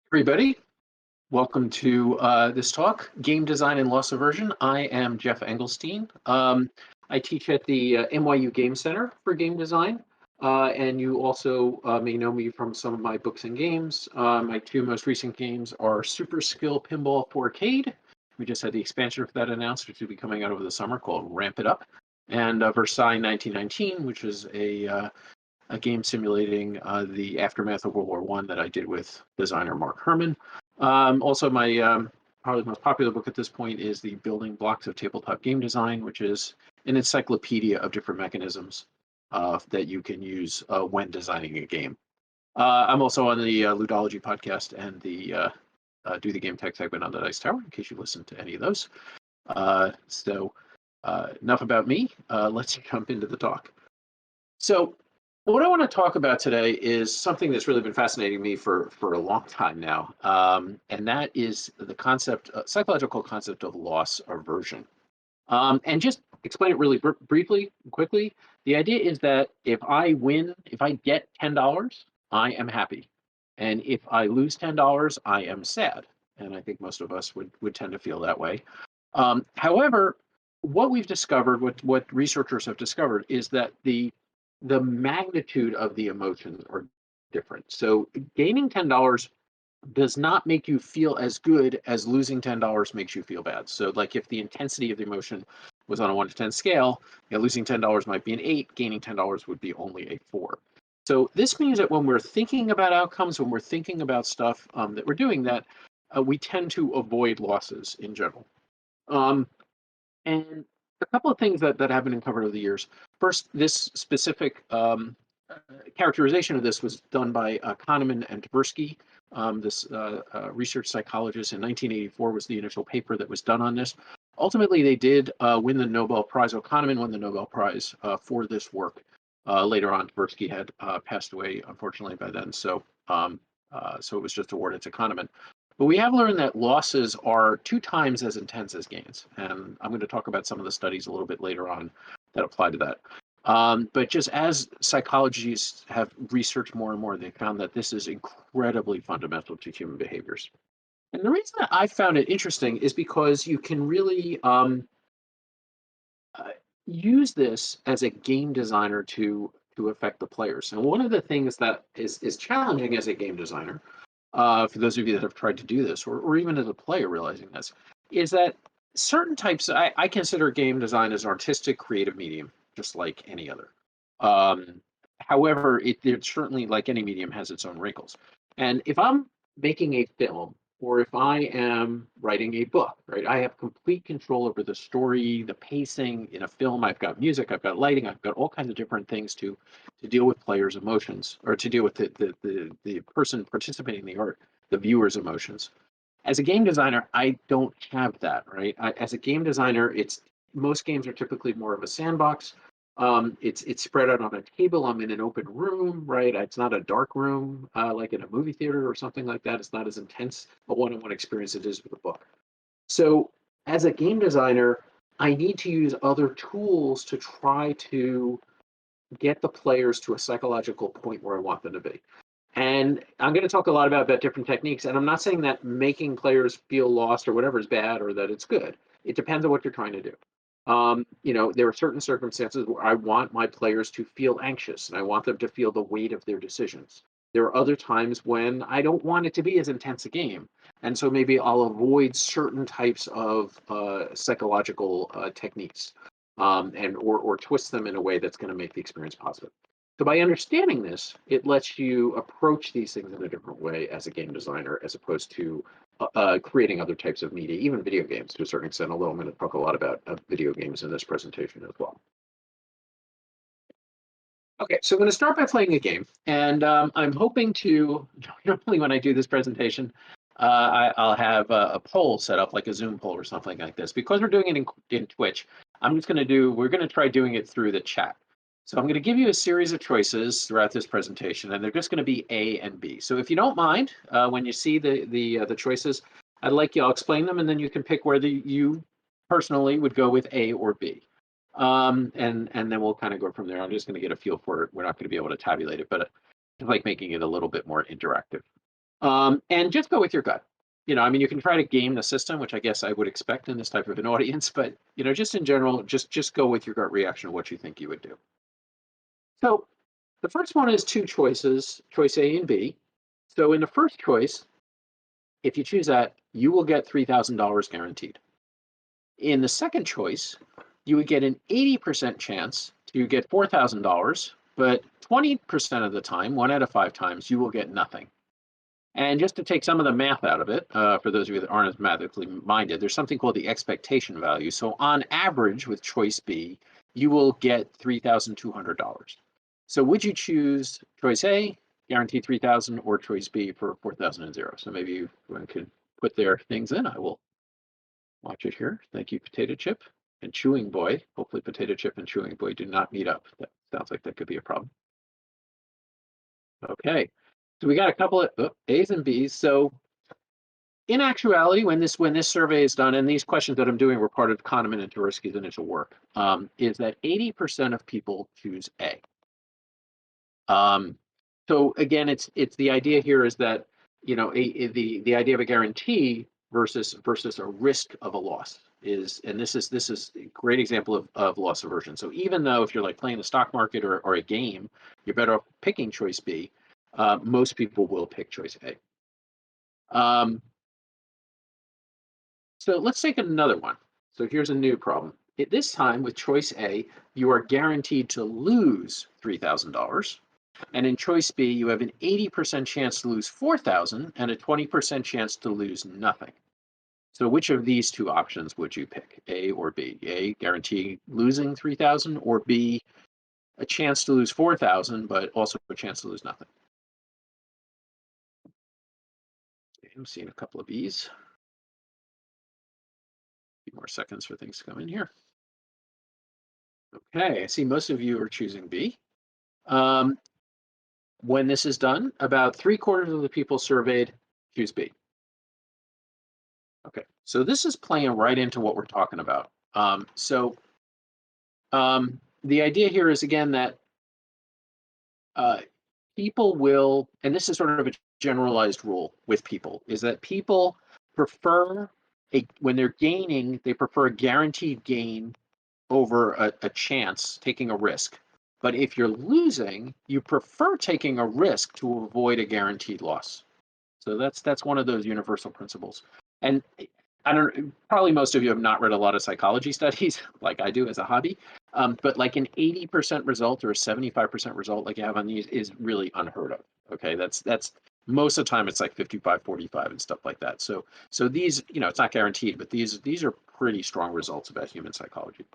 Everybody, welcome to this talk, Game Design and Loss Aversion. I am Geoff Engelstein. I teach at the NYU Game Center for Game Design, and you also may know me from some of my books and games. My two most recent games are Super Skill Pinball 4Cade. We just had the expansion of that announced, which will be coming out over the summer, called Ramp It Up, and Versailles 1919, which is a game simulating the aftermath of World War I that I did with designer Mark Herman. Also, my probably most popular book at this point is The Building Blocks of Tabletop Game Design, which is an encyclopedia of different mechanisms that you can use when designing a game. I'm also on the Ludology podcast and the Do the Game Tech segment on the Dice Tower, in case you listen to any of those. Enough about me. Let's jump into the talk. So, what I want to talk about today is something that's really been fascinating me for a long time now, and that is the psychological concept of loss aversion. And just explain it really briefly, quickly. The idea is that if I get $10, I am happy, and if I lose $10, I am sad. And I think most of us would tend to feel that way. However, what we've discovered, what researchers have discovered, is that the magnitude of the emotions are different. So gaining $10 does not make you feel as good as losing $10 makes you feel bad. So like if the intensity of the emotion was on a 1 to 10 scale, losing $10 might be an 8, gaining $10 would be only a 4. So this means that when we're thinking about outcomes, when we're thinking about stuff that we're doing, that we tend to avoid losses in general. And a couple of things that have been uncovered over the years. First, this specific characterization of this was done by Kahneman and Tversky. This research psychologist in 1984 was the initial paper that was done on this. Ultimately, they did win the Nobel Prize. Kahneman won the Nobel Prize for this work. Later on, Tversky had passed away, unfortunately, by then. So it was just awarded to Kahneman. But we have learned that losses are 2 times as intense as gains. And I'm going to talk about some of the studies a little bit later on that apply to that. But just as psychologists have researched more and more, they found that this is incredibly fundamental to human behaviors. And the reason that I found it interesting is because you can really use this as a game designer to affect the players. And one of the things that is challenging as a game designer, for those of you that have tried to do this, or even as a player realizing this, is that certain types, I consider game design as an artistic, creative medium, just like any other. However, it certainly, like any medium, has its own wrinkles. And if I'm making a film, or if I am writing a book, right, I have complete control over the story, the pacing. In a film, I've got music, I've got lighting, I've got all kinds of different things to deal with players' emotions, or to deal with the person participating in the art, the viewer's emotions. As a game designer, I don't have that, right? As a game designer, most games are typically more of a sandbox. It's spread out on a table. I'm in an open room, right? It's not a dark room like in a movie theater or something like that. It's not as intense a one-on-one experience as it is with a book. So as a game designer, I need to use other tools to try to get the players to a psychological point where I want them to be. And I'm going to talk a lot about different techniques. And I'm not saying that making players feel lost or whatever is bad or that it's good. It depends on what you're trying to do. There are certain circumstances where I want my players to feel anxious and I want them to feel the weight of their decisions. There are other times when I don't want it to be as intense a game. And so maybe I'll avoid certain types of psychological techniques or twist them in a way that's going to make the experience positive. So by understanding this, it lets you approach these things in a different way as a game designer, as opposed to creating other types of media, even video games to a certain extent, although I'm going to talk a lot about video games in this presentation as well. Okay, so I'm going to start by playing a game, and I'm hoping to, normally when I do this presentation, I'll have a poll set up, like a Zoom poll or something like this. Because we're doing it in Twitch, we're going to try doing it through the chat. So I'm going to give you a series of choices throughout this presentation, and they're just going to be A and B. So if you don't mind, when you see the choices, I'll explain them, and then you can pick whether you personally would go with A or B. And then we'll kind of go from there. I'm just going to get a feel for it. We're not going to be able to tabulate it, but I like making it a little bit more interactive. And just go with your gut. I mean, you can try to game the system, which I guess I would expect in this type of an audience, but just in general, just go with your gut reaction of what you think you would do. So the first one is two choices, choice A and B. So in the first choice, if you choose that, you will get $3,000 guaranteed. In the second choice, you would get an 80% chance to get $4,000, but 20% of the time, 1 out of 5 times, you will get nothing. And just to take some of the math out of it, for those of you that aren't as mathematically minded, there's something called the expectation value. So on average, with choice B, you will get $3,200. So would you choose choice A, guaranteed 3,000, or choice B for 4,000? So maybe one could put their things in. I will watch it here. Thank you, Potato Chip and Chewing Boy. Hopefully Potato Chip and Chewing Boy do not meet up. That sounds like that could be a problem. Okay, so we got a couple of A's and B's. So in actuality, when this survey is done, and these questions that I'm doing were part of Kahneman and Tversky's initial work, is that 80% of people choose A. So again, it's the idea here is that the idea of a guarantee versus a risk of a loss is, and this is a great example of loss aversion. So even though if you're like playing the stock market or a game, you're better off picking choice B. Most people will pick choice A. So let's take another one. So here's a new problem. This time with choice A, you are guaranteed to lose $3,000. And in choice B, you have an 80% chance to lose 4,000 and a 20% chance to lose nothing. So which of these two options would you pick, A or B? A, guarantee losing 3,000, or B, a chance to lose 4,000, but also a chance to lose nothing? Okay, I'm seeing a couple of B's. A few more seconds for things to come in here. Okay, I see most of you are choosing B. When this is done, about 3/4 of the people surveyed choose B. Okay, so this is playing right into what we're talking about. The idea here is again that people will, and this is sort of a generalized rule with people, is that people prefer when they're gaining, they prefer a guaranteed gain over a chance, taking a risk. But if you're losing, you prefer taking a risk to avoid a guaranteed loss. So that's one of those universal principles. And I don't, probably most of you have not read a lot of psychology studies like I do as a hobby, but like an 80% result or a 75% result like you have on these is really unheard of. Okay, that's most of the time it's like 55-45 and stuff like that. So these, it's not guaranteed, but these are pretty strong results about human psychology.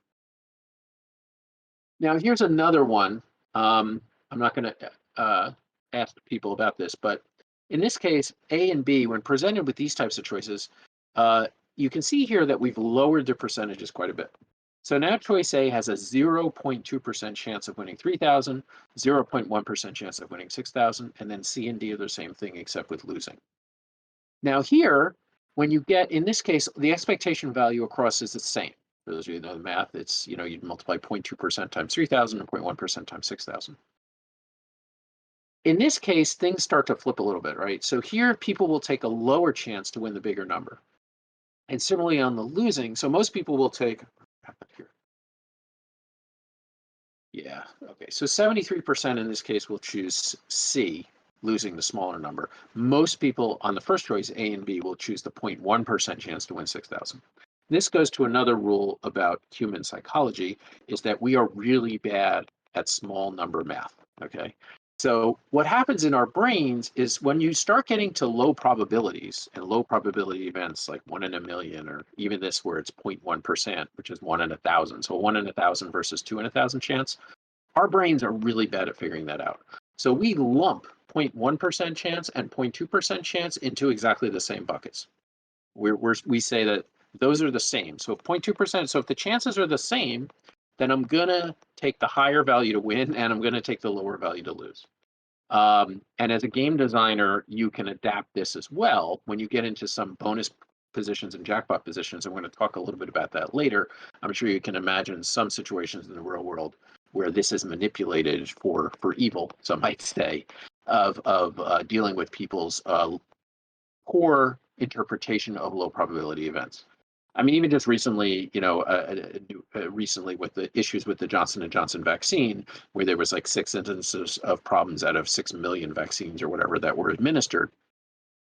Now here's another one. I'm not going to ask people about this, but in this case, A and B, when presented with these types of choices, you can see here that we've lowered the percentages quite a bit. So now choice A has a 0.2% chance of winning 3,000, 0.1% chance of winning 6,000, and then C and D are the same thing except with losing. Now here, when you get, in this case, the expectation value across is the same. For those of you who know the math, it's, you'd multiply 0.2% times 3,000 and 0.1% times 6,000. In this case, things start to flip a little bit, right? So here, people will take a lower chance to win the bigger number. And similarly on the losing, so most people will take, here. Yeah, okay. So 73% in this case will choose C, losing the smaller number. Most people on the first choice, A and B, will choose the 0.1% chance to win 6,000. This goes to another rule about human psychology, is that we are really bad at small number math, okay? So what happens in our brains is when you start getting to low probabilities and low probability events like 1 in a million, or even this where it's 0.1%, which is 1 in 1,000. So 1 in 1,000 versus 2 in 1,000 chance, our brains are really bad at figuring that out. So we lump 0.1% chance and 0.2% chance into exactly the same buckets. We say that those are the same. So if 0.2%, so if the chances are the same, then I'm gonna take the higher value to win and I'm gonna take the lower value to lose. And as a game designer, you can adapt this as well when you get into some bonus positions and jackpot positions. I'm going to talk a little bit about that later. I'm sure you can imagine some situations in the real world where this is manipulated for evil, some might say, of dealing with people's poor interpretation of low probability events. I mean, even just recently, recently with the issues with the Johnson & Johnson vaccine, where there was like 6 instances of problems out of 6 million vaccines or whatever that were administered,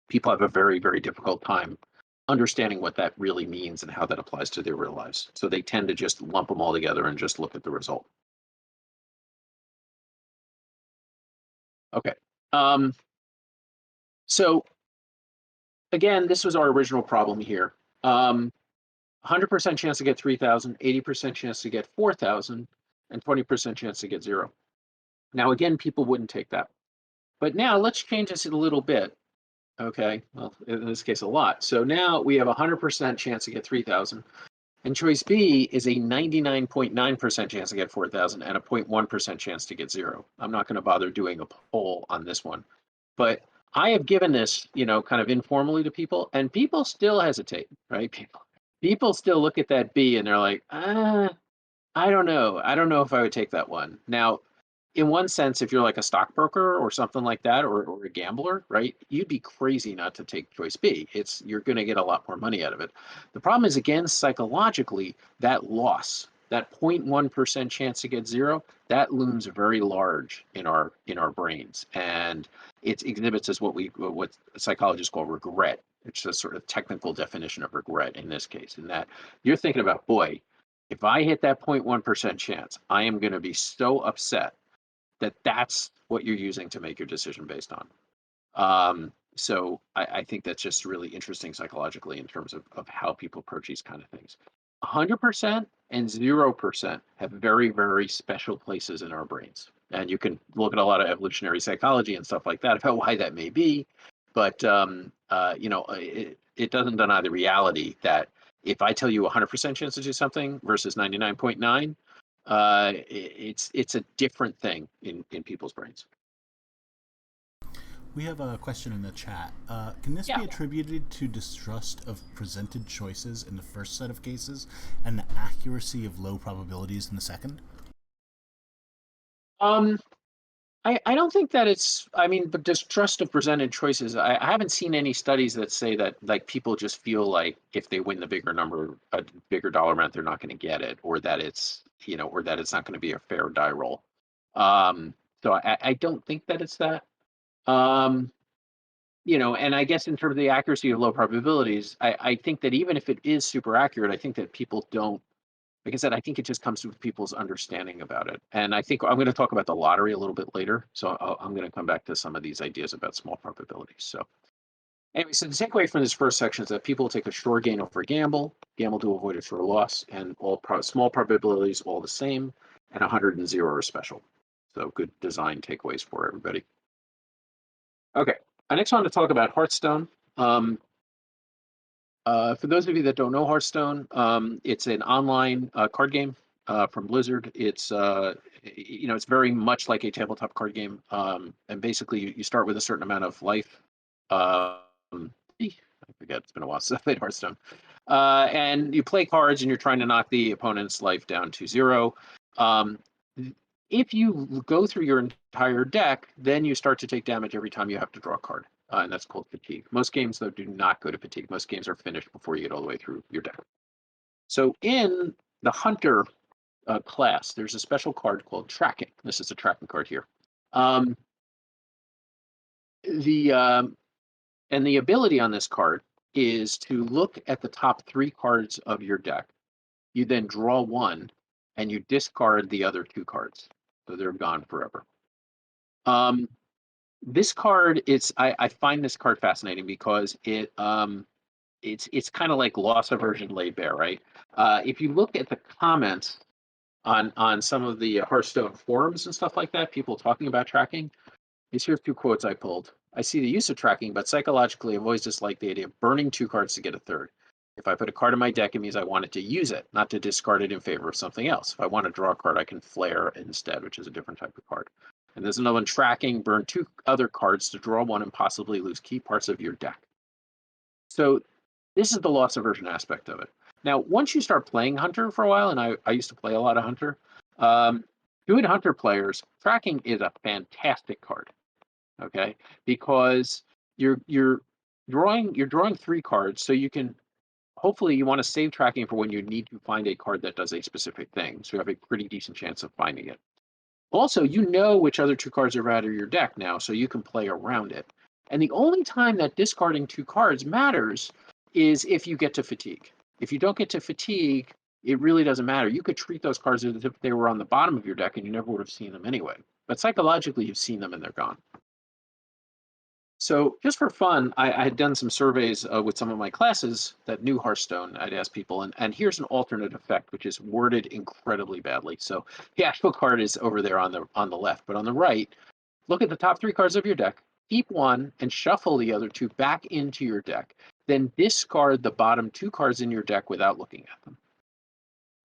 people have a very, very difficult time understanding what that really means and how that applies to their real lives. So they tend to just lump them all together and just look at the result. Okay. So again, this was our original problem here. 100% chance to get 3,000, 80% chance to get 4,000, and 20% chance to get 0. Now, again, people wouldn't take that. But now let's change this a little bit. Okay, well, in this case, a lot. So now we have a 100% chance to get 3,000. And choice B is a 99.9% chance to get 4,000 and a 0.1% chance to get 0. I'm not going to bother doing a poll on this one. But I have given this, kind of informally to people, and people still hesitate, right? People still look at that B and they're like, I don't know. I don't know if I would take that one. Now, in one sense, if you're like a stockbroker or something like that, or a gambler, right, you'd be crazy not to take choice B. You're going to get a lot more money out of it. The problem is, again, psychologically, that loss, that 0.1% chance to get 0, that looms very large in our brains, and it exhibits as what psychologists call regret. It's a sort of technical definition of regret in this case, in that you're thinking about, boy, if I hit that 0.1% chance, I am going to be so upset that that's what you're using to make your decision based on. So I think that's just really interesting psychologically in terms of how people approach these kind of things. 100% and 0% have very, very special places in our brains. And you can look at a lot of evolutionary psychology and stuff like that about why that may be. But, it doesn't deny the reality that if I tell you 100% chance to do something versus 99.9, it's a different thing in people's brains. We have a question in the chat. Can this be attributed to distrust of presented choices in the first set of cases and the accuracy of low probabilities in the second? I don't think that but distrust of presented choices, I haven't seen any studies that say that like people just feel like if they win the bigger number, a bigger dollar amount, they're not going to get it, or that it's not going to be a fair die roll. So I don't think that it's that. And I guess in terms of the accuracy of low probabilities, I think that even if it is super accurate, I think that people don't. Like I said, I think it just comes with people's understanding about it. And I think I'm going to talk about the lottery a little bit later. So I'm going to come back to some of these ideas about small probabilities. So anyway, so the takeaway from this first section is that people take a sure gain over gamble to avoid a sure loss, and all small probabilities all the same, and 100 and 0 are special. So good design takeaways for everybody. Okay, I next want to talk about Hearthstone. For those of you that don't know Hearthstone, it's an online card game from Blizzard. It's it's very much like a tabletop card game, and basically you start with a certain amount of life. I forget, it's been a while since I played Hearthstone. And you play cards, and you're trying to knock the opponent's life down to 0. If you go through your entire deck, then you start to take damage every time you have to draw a card. And that's called fatigue. Most games, though, do not go to fatigue. Most games are finished before you get all the way through your deck. So in the Hunter class, there's a special card called Tracking. This is a tracking card here. And the ability on this card is to look at the top 3 cards of your deck. You then draw 1, and you discard the other 2 cards. So they're gone forever. This card I find this card fascinating because it's kind of like loss aversion laid bare, right? If you look at the comments on some of the Hearthstone forums and stuff like that, people talking about tracking, here's 2 quotes I pulled. I see the use of tracking, but psychologically I've always disliked the idea of burning 2 cards to get a third. If I put a card in my deck, it means I want it to use it, not to discard it in favor of something else. If I want to draw a card, I can flare instead, which is a different type of card. And there's another one, Tracking, burn 2 other cards to draw 1 and possibly lose key parts of your deck. So this is the loss aversion aspect of it. Now, once you start playing Hunter for a while, and I used to play a lot of Hunter, good Hunter players, Tracking is a fantastic card, okay? Because you're you're drawing 3 cards, so you can hopefully you want to save tracking for when you need to find a card that does a specific thing. So you have a pretty decent chance of finding it. Also, you know which other 2 cards are out of your deck now, so you can play around it. And the only time that discarding 2 cards matters is if you get to fatigue. If you don't get to fatigue, it really doesn't matter. You could treat those cards as if they were on the bottom of your deck and you never would have seen them anyway. But psychologically, you've seen them and they're gone. So just for fun, I had done some surveys with some of my classes that knew Hearthstone. I'd ask people, and here's an alternate effect, which is worded incredibly badly. So the actual card is over there on the left, but on the right, look at the top 3 cards of your deck, keep 1, and shuffle the other 2 back into your deck. Then discard the bottom 2 cards in your deck without looking at them.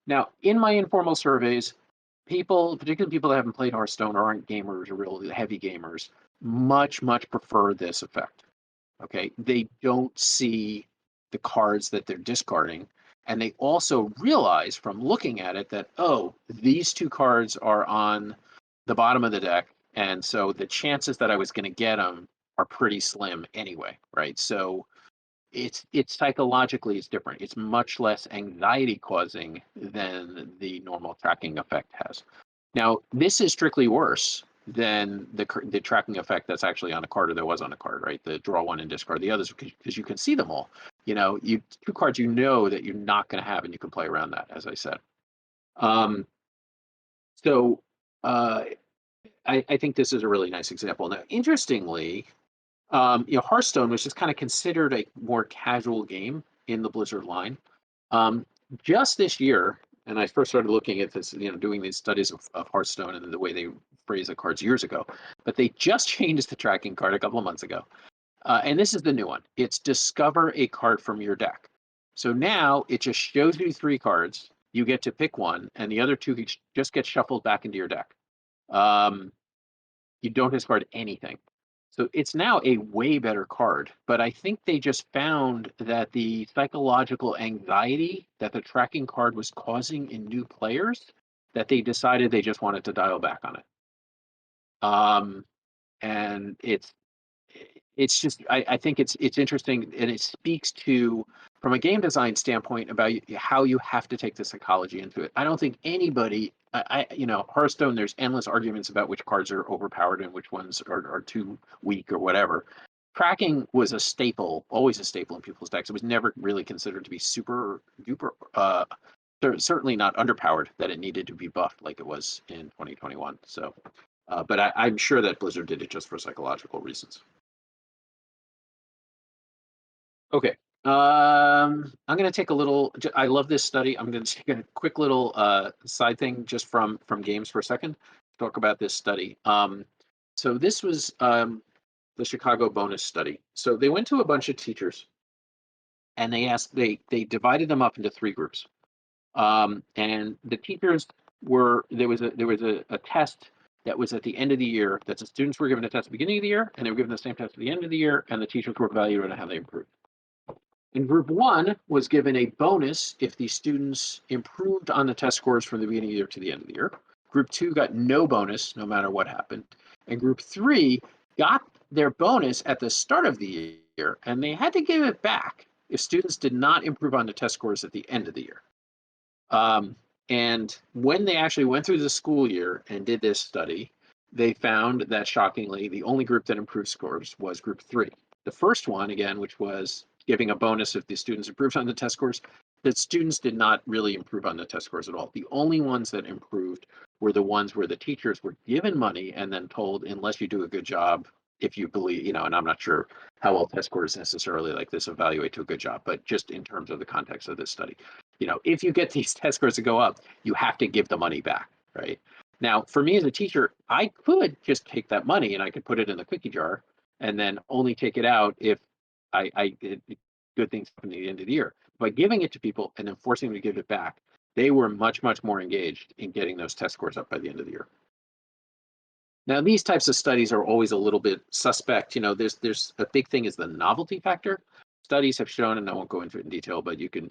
Now, in my informal surveys, people, particularly people that haven't played Hearthstone or aren't gamers or really heavy gamers, much prefer this effect. Okay, they don't see the cards that they're discarding, and they also realize from looking at it that, oh, these 2 cards are on the bottom of the deck, and so the chances that I was going to get them are pretty slim anyway, right? So it's psychologically it's different. It's much less anxiety causing than the normal tracking effect has. Now, this is strictly worse than the tracking effect that's actually on a card or that was on a card, right? The draw 1 and discard the others, because you can see them all. You know, 2 cards you know that you're not going to have, and you can play around that, as I said. So I think this is a really nice example. Now, interestingly, Hearthstone, which is kind of considered a more casual game in the Blizzard line, just this year, and I first started looking at this, doing these studies of Hearthstone and the way they phrase the cards years ago, but they just changed the tracking card a couple of months ago. And this is the new one. It's discover a card from your deck. So now it just shows you 3 cards. You get to pick one, and the other 2 just get shuffled back into your deck. You don't discard anything. So it's now a way better card, but I think they just found that the psychological anxiety that the tracking card was causing in new players, that they decided they just wanted to dial back on it. And it's just I think it's interesting, and it speaks to, from a game design standpoint, about how you have to take the psychology into it. I don't think anybody, Hearthstone, there's endless arguments about which cards are overpowered and which ones are too weak or whatever. Tracking was a staple, always a staple in people's decks. It was never really considered to be super duper, certainly not underpowered, that it needed to be buffed like it was in 2021. So, but I'm sure that Blizzard did it just for psychological reasons. Okay. I'm going to take a little. I love this study. I'm going to take a quick little side thing just from games for a second to talk about this study. So this was the Chicago bonus study. So they went to a bunch of teachers, and they divided them up into 3 groups. And the teachers there was a test that was at the end of the year, that the students were given a test at the beginning of the year, and they were given the same test at the end of the year, and the teachers were evaluated on how they improved. And group 1 was given a bonus if the students improved on the test scores from the beginning of the year to the end of the year. Group 2 got no bonus no matter what happened. And group 3 got their bonus at the start of the year, and they had to give it back if students did not improve on the test scores at the end of the year. And when they actually went through the school year and did this study, they found that, shockingly, the only group that improved scores was group 3. The first one, again, which was giving a bonus if the students improved on the test scores, the students did not really improve on the test scores at all. The only ones that improved were the ones where the teachers were given money and then told, unless you do a good job, if you believe, and I'm not sure how well test scores necessarily like this evaluate to a good job, but just in terms of the context of this study, if you get these test scores to go up, you have to give the money back, right? Now, for me as a teacher, I could just take that money and I could put it in the cookie jar and then only take it out if I did good things happen at the end of the year. By giving it to people and then forcing them to give it back, they were much more engaged in getting those test scores up by the end of the year. Now, these types of studies are always a little bit suspect. There's a big thing is the novelty factor. Studies have shown, and I won't go into it in detail, but you can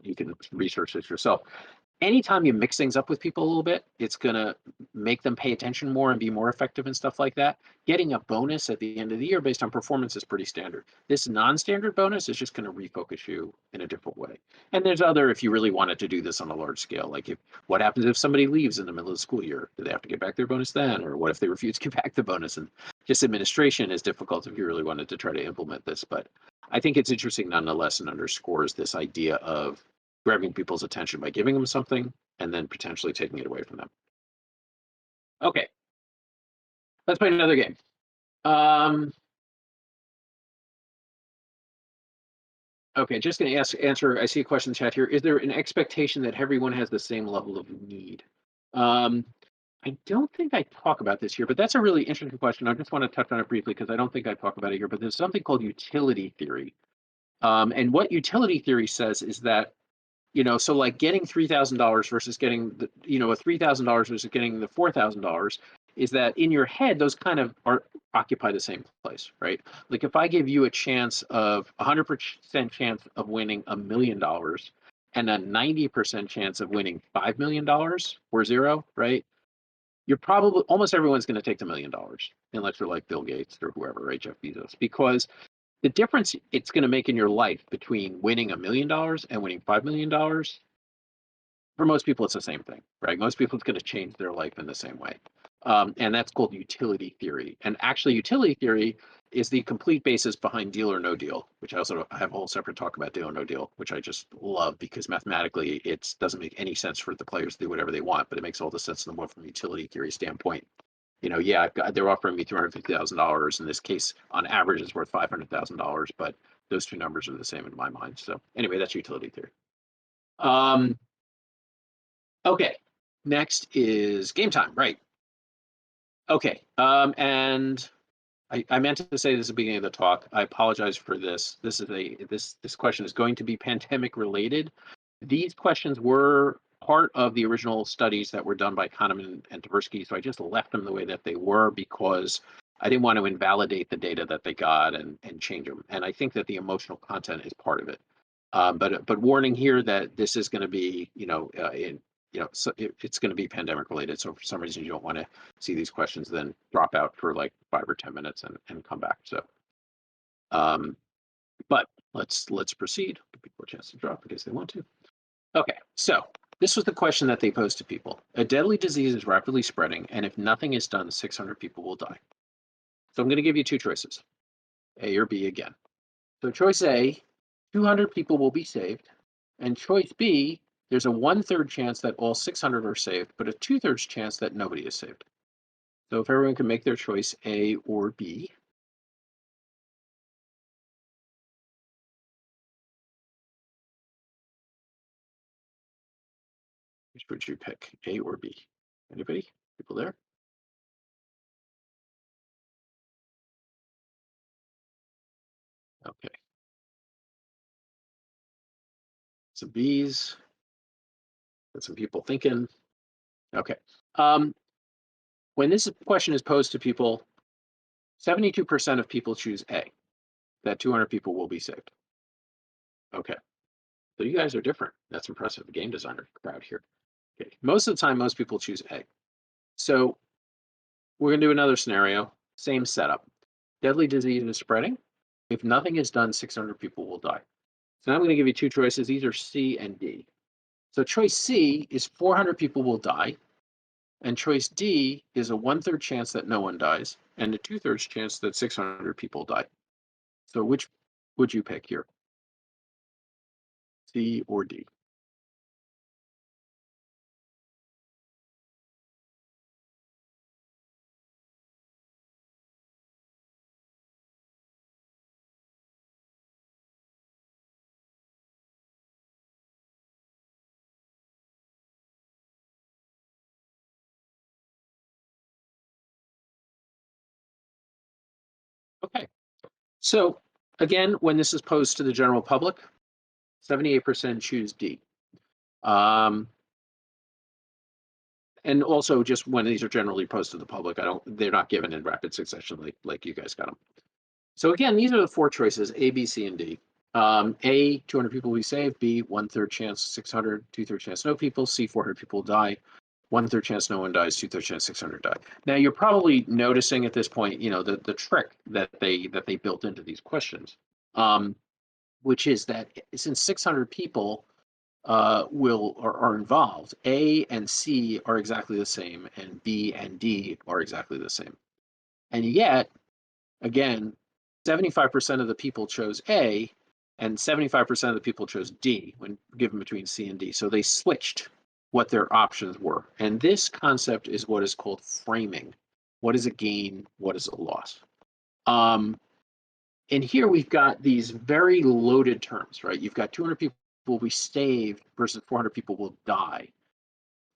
research this yourself. anytime you mix things up with people a little bit, it's going to make them pay attention more and be more effective and stuff like that. Getting a bonus at the end of the year based on performance is pretty standard. This non-standard bonus is just going to refocus you in a different way. And there's other, if you really wanted to do this on a large scale, like what happens if somebody leaves in the middle of the school year? Do they have to get back their bonus then? Or what if they refuse to get back the bonus? And just administration is difficult if you really wanted to try to implement this. But I think it's interesting nonetheless and underscores this idea of grabbing people's attention by giving them something and then potentially taking it away from them. Okay, let's play another game. Okay, just going to answer. I see a question in the chat here. Is there an expectation that everyone has the same level of need? I don't think I talk about this here, but that's a really interesting question. I just want to touch on it briefly because I don't think I talk about it here, but there's something called utility theory. And what utility theory says is that, so like getting $3,000 versus getting the, a $3,000 versus getting the $4,000 is that in your head, those kind of occupy the same place, right? Like if I give you a chance of 100% chance of winning $1 million and a 90% chance of winning $5 million or zero, right? You're probably, almost everyone's going to take the $1 million unless you're like Bill Gates or whoever, right? Jeff Bezos, because the difference it's going to make in your life between winning $1 million and winning $5 million, for most people, it's the same thing, right? Most people, it's going to change their life in the same way. And that's called utility theory. And actually, utility theory is the complete basis behind deal or no deal, which I also have a whole separate talk about deal or no deal, which I just love because mathematically it doesn't make any sense for the players to do whatever they want, but it makes all the sense in the world from a utility theory standpoint. They're offering me $350,000. In this case, on average, it's worth $500,000, but those two numbers are the same in my mind. So anyway, that's utility theory. Okay, next is game time, right? Okay, and I meant to say this at the beginning of the talk. I apologize for this. This question is going to be pandemic related. These questions were part of the original studies that were done by Kahneman and Tversky, so I just left them the way that they were because I didn't want to invalidate the data that they got and change them. And I think that the emotional content is part of it. But warning here that this is going to be, so it's going to be pandemic related. So for some reason you don't want to see these questions, then drop out for like 5 or 10 minutes and come back. So, but let's proceed. Give people a chance to drop in case they want to. Okay, so this was the question that they posed to people. A deadly disease is rapidly spreading, and if nothing is done, 600 people will die. So I'm going to give you two choices, A or B again. So choice A, 200 people will be saved, and choice B, there's a 1/3 chance that all 600 are saved, but a 2/3 chance that nobody is saved. So if everyone can make their choice, A or B. Which would you pick, A or B? Anybody? People there? Okay. Some B's. Got some people thinking. Okay. When this question is posed to people, 72% of people choose A, that 200 people will be saved. Okay. So you guys are different. That's impressive. Game designer crowd here. Okay. Most of the time, most people choose A. So we're going to do another scenario. Same setup. Deadly disease is spreading. If nothing is done, 600 people will die. So now I'm going to give you two choices. These are C and D. So choice C is 400 people will die. And choice D is a 1/3 chance that no one dies and a 2/3 chance that 600 people die. So which would you pick here? C or D? Okay. So again, when this is posed to the general public, 78% choose D. And also just when these are generally posed to the public, they're not given in rapid succession like you guys got them. So again, these are the four choices, A, B, C, and D. A, 200 people will be saved. B, 1/3 chance 600, 2/3 chance no people. C, 400 people will die. 1/3 chance no one dies. 2/3 chance 600 die. Now you're probably noticing at this point, the trick that they built into these questions, which is that since 600 people are involved, A and C are exactly the same, and B and D are exactly the same. And yet, again, 75% of the people chose A, and 75% of the people chose D when given between C and D. So they switched what their options were. And this concept is what is called framing. What is a gain? What is a loss? And here we've got these very loaded terms, right? You've got 200 people will be saved versus 400 people will die.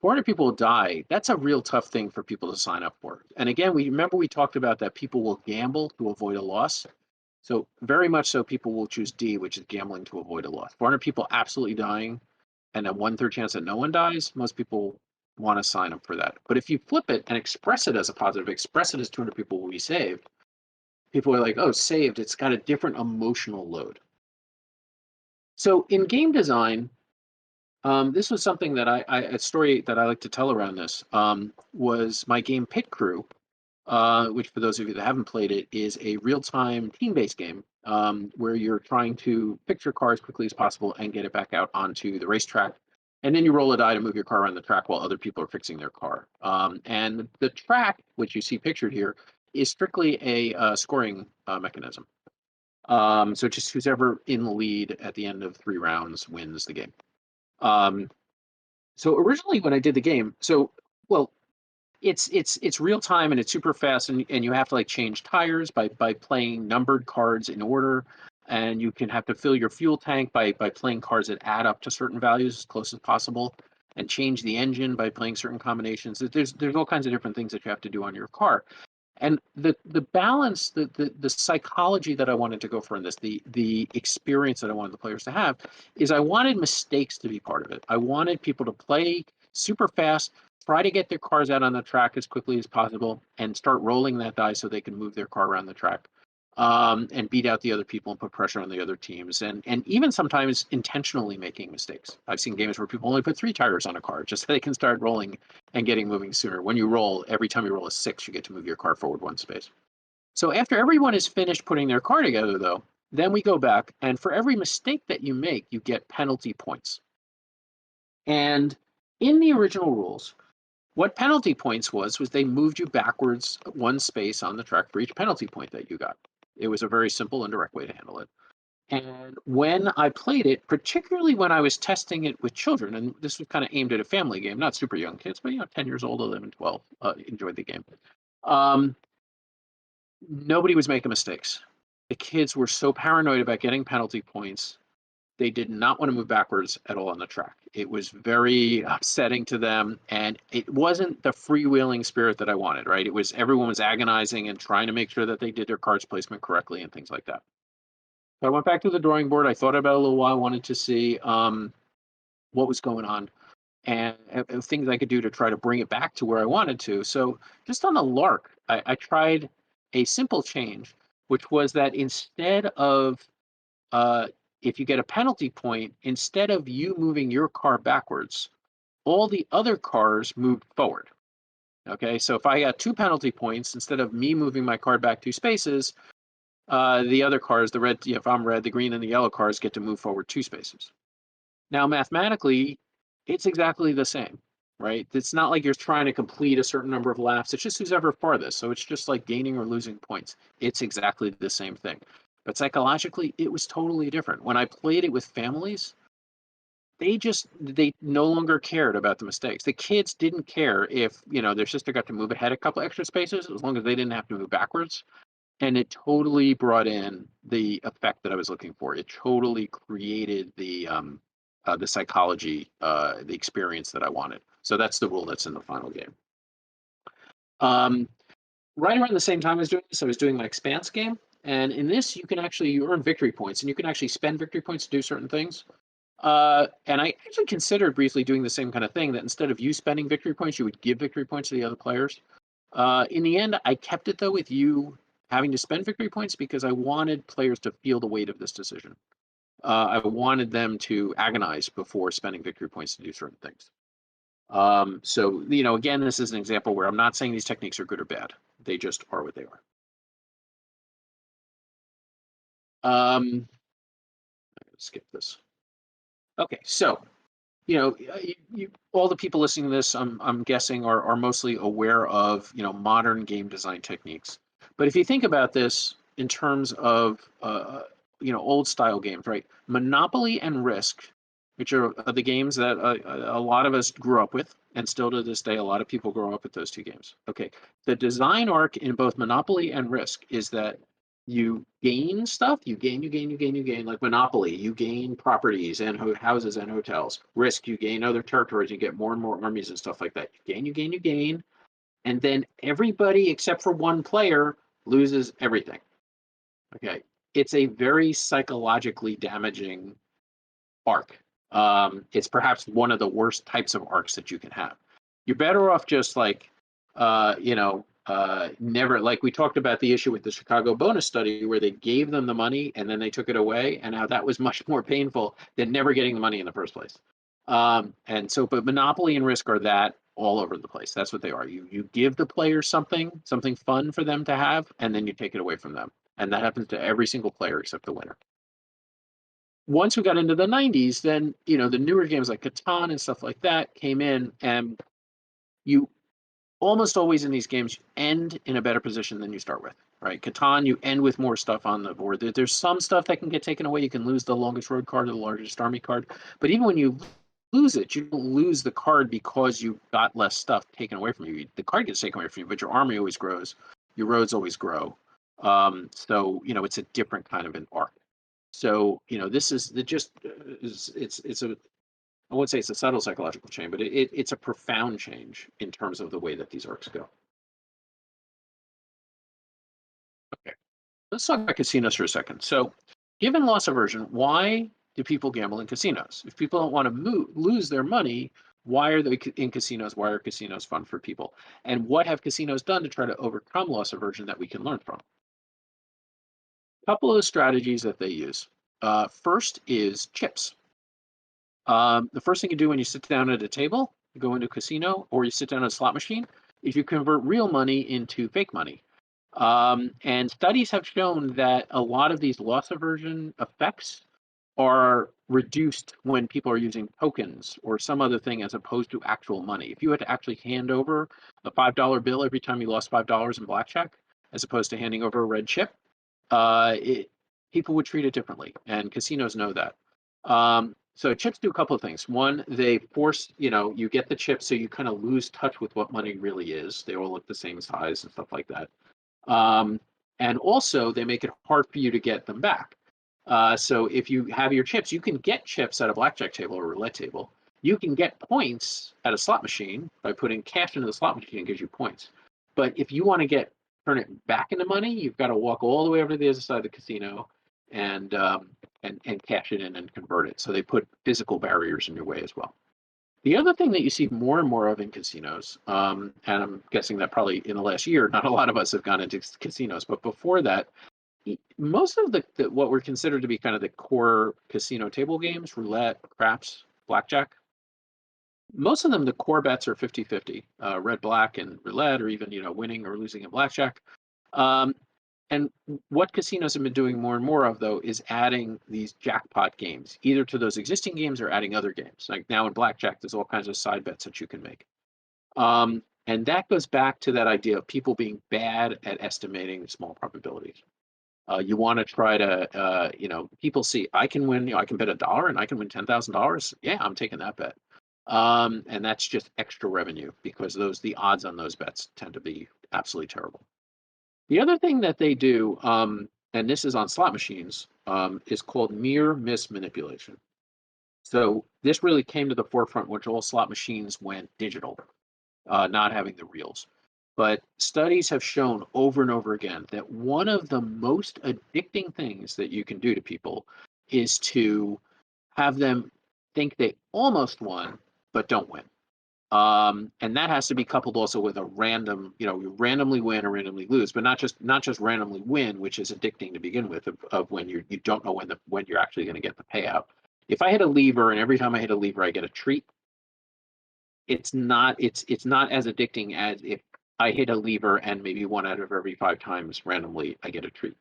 400 people will die. That's a real tough thing for people to sign up for. And again, we talked about that people will gamble to avoid a loss. So very much so, people will choose D, which is gambling to avoid a loss. 400 people absolutely dying, and a 1/3 chance that no one dies. Most people want to sign up for that. But if you flip it and express it as a positive, express it as 200 people will be saved, people are like, oh, saved. It's got a different emotional load. So in game design, this was something that a story that I like to tell around this was my game Pit Crew, which for those of you that haven't played it, is a real-time team-based game where you're trying to fix your car as quickly as possible and get it back out onto the racetrack. And then you roll a die to move your car around the track while other people are fixing their car. And the track, which you see pictured here, is strictly a scoring mechanism. So just who's ever in the lead at the end of 3 rounds wins the game. So originally when I did the game, it's real time and it's super fast, and you have to like change tires by playing numbered cards in order, and you can have to fill your fuel tank by playing cards that add up to certain values as close as possible, and change the engine by playing certain combinations. There's all kinds of different things that you have to do on your car. And the balance, the psychology that I wanted to go for in this, the experience that I wanted the players to have, is I wanted mistakes to be part of it. I wanted people to play super fast, try to get their cars out on the track as quickly as possible, and start rolling that die so they can move their car around the track, and beat out the other people and put pressure on the other teams, and even sometimes intentionally making mistakes. I've seen games where people only put 3 tires on a car just so they can start rolling and getting moving sooner. When you roll, every time you roll a 6, you get to move your car forward 1 space. So after everyone is finished putting their car together, though, then we go back, and for every mistake that you make, you get penalty points. And in the original rules, what penalty points was they moved you backwards 1 space on the track for each penalty point that you got. It was a very simple and direct way to handle it. And when I played it, particularly when I was testing it with children, and this was kind of aimed at a family game, not super young kids, but 10 years old, 11, 12, enjoyed the game. Nobody was making mistakes. The kids were so paranoid about getting penalty points, they did not want to move backwards at all on the track. It was very upsetting to them, and it wasn't the freewheeling spirit that I wanted, right? It was everyone was agonizing and trying to make sure that they did their cards placement correctly and things like that. So I went back to the drawing board. I thought about it a little while. I wanted to see what was going on and things I could do to try to bring it back to where I wanted to. So just on a lark, I tried a simple change, which was that instead of if you get a penalty point, instead of you moving your car backwards, all the other cars moved forward. Okay, so if I got 2 penalty points, instead of me moving my car back 2 spaces, the other cars, the red, if I'm red, the green and the yellow cars get to move forward 2 spaces. Now, mathematically, it's exactly the same, right? It's not like you're trying to complete a certain number of laps. It's just who's ever farthest. So it's just like gaining or losing points. It's exactly the same thing. But psychologically, it was totally different. When I played it with families, they no longer cared about the mistakes. The kids didn't care if, their sister got to move ahead a couple extra spaces, as long as they didn't have to move backwards. And it totally brought in the effect that I was looking for. It totally created the psychology, the experience that I wanted. So that's the rule that's in the final game. Right around the same time I was doing this, I was doing my Expanse game. And in this, you earn victory points, and you can actually spend victory points to do certain things. And I actually considered briefly doing the same kind of thing, that instead of you spending victory points, you would give victory points to the other players. In the end, I kept it, though, with you having to spend victory points because I wanted players to feel the weight of this decision. I wanted them to agonize before spending victory points to do certain things. So, again, this is an example where I'm not saying these techniques are good or bad. They just are what they are. Skip this. Okay, so all the people listening to this, I'm guessing, are mostly aware of modern game design techniques. But if you think about this in terms of old style games, right? Monopoly and Risk, which are the games that a lot of us grew up with, and still to this day, a lot of people grow up with those two games. Okay, the design arc in both Monopoly and Risk is that you gain stuff, you gain, like Monopoly, you gain properties and houses and hotels. Risk, you gain other territories, you get more and more armies and stuff like that. You gain, and then everybody except for one player loses everything. Okay, it's a very psychologically damaging arc. It's perhaps one of the worst types of arcs that you can have. You're better off just like, never, like we talked about the issue with the Chicago bonus study where they gave them the money and then they took it away, and now that was much more painful than never getting the money in the first place. And so, but Monopoly and Risk are that all over the place. That's what they are. You give the players something fun for them to have, and then you take it away from them. And that happens to every single player except the winner. Once we got into the 90s, then the newer games like Katan and stuff like that came in, and you almost always in these games end in a better position than you start with, right? Catan, you end with more stuff on the board. There's some stuff that can get taken away. You can lose the longest road card or the largest army card, but even when you lose it, you don't lose the card because you got less stuff taken away from you. The card gets taken away from you, but your army always grows, your roads always grow. So it's a different kind of an arc. So this is it's a, I wouldn't say it's a subtle psychological change, but it's a profound change in terms of the way that these arcs go. Okay, let's talk about casinos for a second. So, given loss aversion, why do people gamble in casinos? If people don't want to lose their money, why are they in casinos? Why are casinos fun for people? And what have casinos done to try to overcome loss aversion that we can learn from? A couple of the strategies that they use. First is chips. The first thing you do when you sit down at a table, you go into a casino, or you sit down at a slot machine, is you convert real money into fake money. And studies have shown that a lot of these loss aversion effects are reduced when people are using tokens or some other thing as opposed to actual money. If you had to actually hand over a $5 bill every time you lost $5 in blackjack, as opposed to handing over a red chip, people would treat it differently, and casinos know that. So chips do a couple of things. One, they force, you get the chips, so you kind of lose touch with what money really is. They all look the same size and stuff like that. And also, they make it hard for you to get them back. So if you have your chips, you can get chips at a blackjack table or a roulette table. You can get points at a slot machine by putting cash into the slot machine. It gives you points. But if you want to turn it back into money, you've got to walk all the way over to the other side of the casino and cash it in and convert it. So they put physical barriers in your way as well. The other thing that you see more and more of in casinos, and I'm guessing that probably in the last year, not a lot of us have gone into casinos, but before that, most of the what were considered to be kind of the core casino table games, roulette, craps, blackjack, most of them, the core bets are 50-50, red, black, and roulette, or even winning or losing in blackjack. And what casinos have been doing more and more of, though, is adding these jackpot games, either to those existing games or adding other games. Like now in blackjack, there's all kinds of side bets that you can make. And that goes back to that idea of people being bad at estimating small probabilities. You want to try to, people see, I can win, I can bet $1 and I can win $10,000. Yeah, I'm taking that bet. And that's just extra revenue because the odds on those bets tend to be absolutely terrible. The other thing that they do, and this is on slot machines, is called near miss manipulation. So this really came to the forefront when all slot machines went digital, not having the reels. But studies have shown over and over again that one of the most addicting things that you can do to people is to have them think they almost won, but don't win. And that has to be coupled also with a random, you randomly win or randomly lose, but not just randomly win, which is addicting to begin with, of when you don't know when you're actually going to get the payout. If I hit a lever and every time I hit a lever I get a treat, it's not as addicting as if I hit a lever and maybe 1 out of every 5 times randomly I get a treat.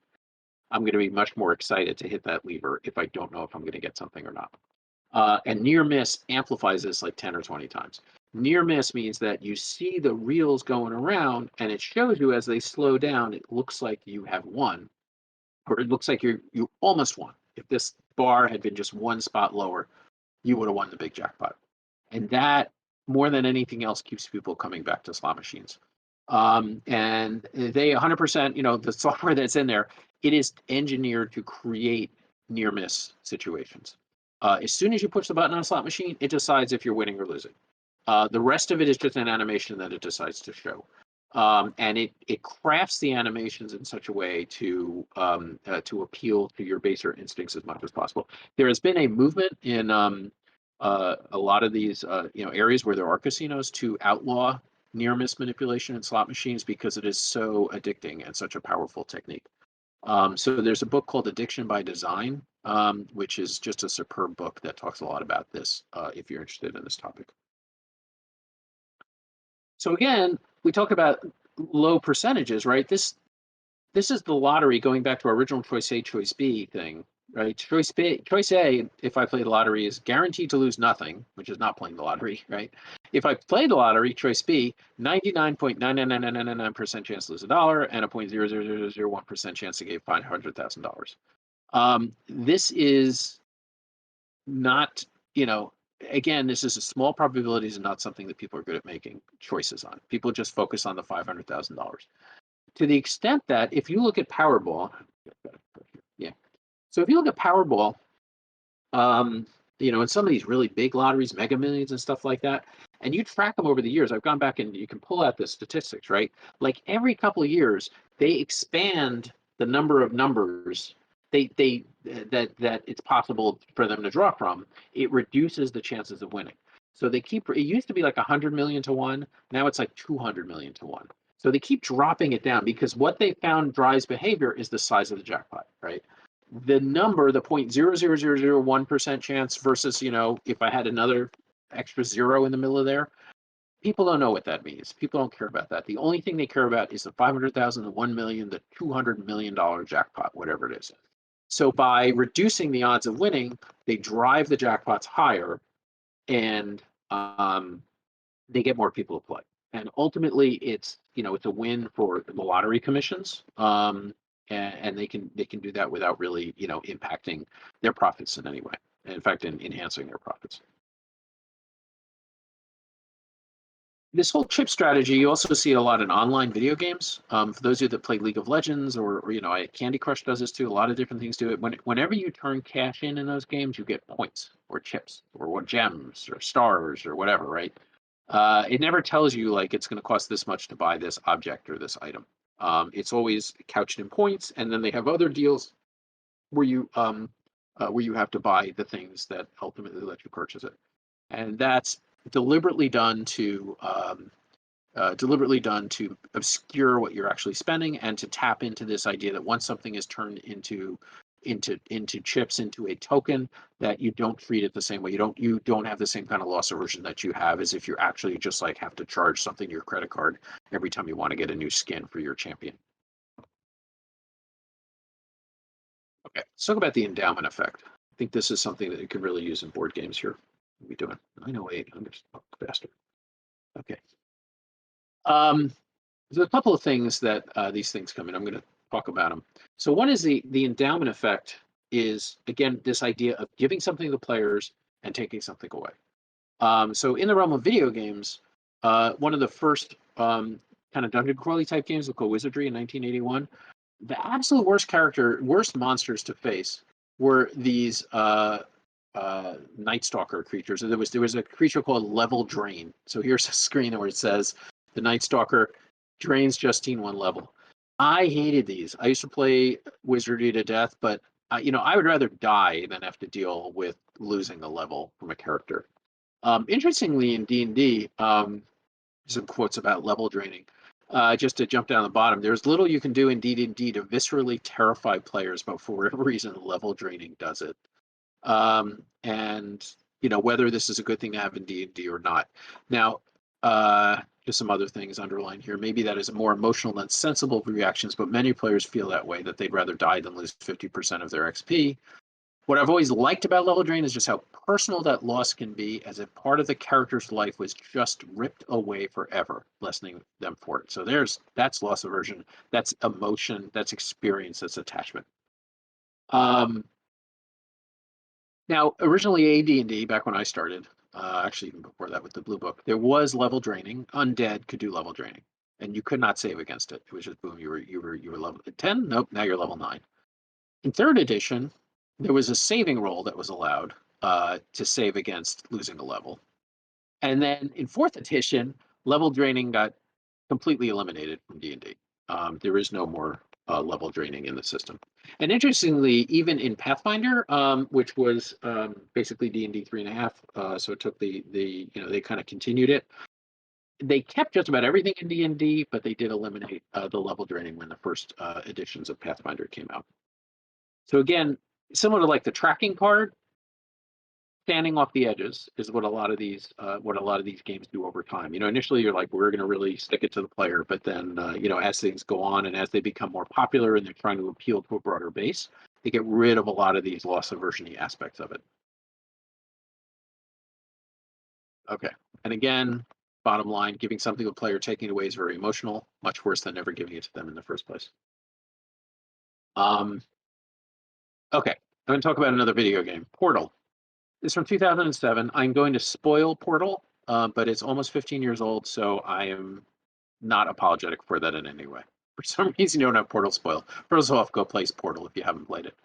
I'm going to be much more excited to hit that lever if I don't know if I'm going to get something or not. And near miss amplifies this like 10 or 20 times. Near miss means that you see the reels going around and it shows you as they slow down, it looks like you have won, or it looks like you almost won. If this bar had been just 1 spot lower, you would have won the big jackpot. And that, more than anything else, keeps people coming back to slot machines. And they 100%, the software that's in there, it is engineered to create near miss situations. As soon as you push the button on a slot machine, it decides if you're winning or losing. The rest of it is just an animation that it decides to show. And it crafts the animations in such a way to appeal to your baser instincts as much as possible. There has been a movement in a lot of these areas where there are casinos to outlaw near miss manipulation in slot machines because it is so addicting and such a powerful technique. So there's a book called Addiction by Design, which is just a superb book that talks a lot about this, if you're interested in this topic. So again, we talk about low percentages, right? This is the lottery, going back to our original choice A, choice B thing, right? Choice A, if I play the lottery, is guaranteed to lose nothing, which is not playing the lottery, right? If I play the lottery, choice B, 99.99999% chance to lose $1 and a 0.00001% chance to gain $500,000. This is not, again, this is a small probabilities and not something that people are good at making choices on. People just focus on the $500,000. To the extent that if you look at Powerball, yeah. So if you look at Powerball, in some of these really big lotteries, Mega Millions and stuff like that, and you track them over the years, I've gone back and you can pull out the statistics, right? Like every couple of years, they expand the number of numbers that it's possible for them to draw from. It reduces the chances of winning. So it used to be like 100 million to 1. Now it's like 200 million to 1. So they keep dropping it down because what they found drives behavior is the size of the jackpot, right? The number, the 0.00001% chance versus, if I had another extra zero in the middle of there, people don't know what that means. People don't care about that. The only thing they care about is the 500,000, the 1 million, the $200 million jackpot, whatever it is. So by reducing the odds of winning, they drive the jackpots higher, and they get more people to play. And ultimately, it's a win for the lottery commissions, and they can do that without really impacting their profits in any way. In fact, enhancing their profits. This whole chip strategy, you also see a lot in online video games. For those of you that play League of Legends, or Candy Crush does this too. A lot of different things do it. Whenever you turn cash in those games, you get points or chips or gems or stars or whatever, right? It never tells you like it's going to cost this much to buy this object or this item. It's always couched in points, and then they have other deals where you have to buy the things that ultimately let you purchase it, and that's deliberately done to obscure what you're actually spending and to tap into this idea that once something is turned into chips, into a token, that you don't treat it the same way. You don't have the same kind of loss aversion that you have as if you're actually just like have to charge something to your credit card every time you want to get a new skin for your champion. Okay, let's talk about the endowment effect. I think this is something that you can really use in board games here. What are we doing? 908. I'm just faster. Okay. There's a couple of things that these things come in. I'm going to talk about them. So one is the endowment effect is, again, this idea of giving something to the players and taking something away. So in the realm of video games, one of the first kind of dungeon crawly type games was called Wizardry in 1981. The absolute worst monsters to face were these Night Stalker creatures. There was a creature called Level Drain. So here's a screen where it says the Night Stalker drains Justine 1 level. I hated these. I used to play Wizardry to death, but I would rather die than have to deal with losing a level from a character. Interestingly, in D&D, some quotes about level draining. Just to jump down the bottom, there's little you can do in D&D to viscerally terrify players, but for whatever reason, level draining does it. And whether this is a good thing to have in D&D or not. Now, just some other things underlined here. Maybe that is a more emotional than sensible reactions, but many players feel that way, that they'd rather die than lose 50% of their XP. What I've always liked about level drain is just how personal that loss can be, as if part of the character's life was just ripped away forever, lessening them for it. So that's loss aversion, that's emotion, that's experience, that's attachment. Now, originally AD&D, back when I started, actually even before that with the Blue Book, there was level draining. Undead could do level draining, and you could not save against it. It was just boom, you were level 10. Nope, now you're level 9. In third edition, there was a saving roll that was allowed to save against losing a level, and then in fourth edition, level draining got completely eliminated from D&D. There is no more level draining in the system. And interestingly, even in Pathfinder, which was basically D&D 3.5, so it took they kind of continued it. They kept just about everything in D&D, but they did eliminate the level draining when the first editions of Pathfinder came out. So again, similar to like the tracking card, standing off the edges is what a lot of these games do over time. Initially you're like, we're going to really stick it to the player, but then as things go on and as they become more popular and they're trying to appeal to a broader base, they get rid of a lot of these loss aversion-y aspects of it. Okay, and again, bottom line, giving something to a player, taking it away is very emotional, much worse than never giving it to them in the first place. Okay, I'm going to talk about another video game, Portal. It's from 2007. I'm going to spoil Portal, but it's almost 15 years old, so I am not apologetic for that in any way. For some reason, you don't have Portal spoil. First off, go play Portal if you haven't played it.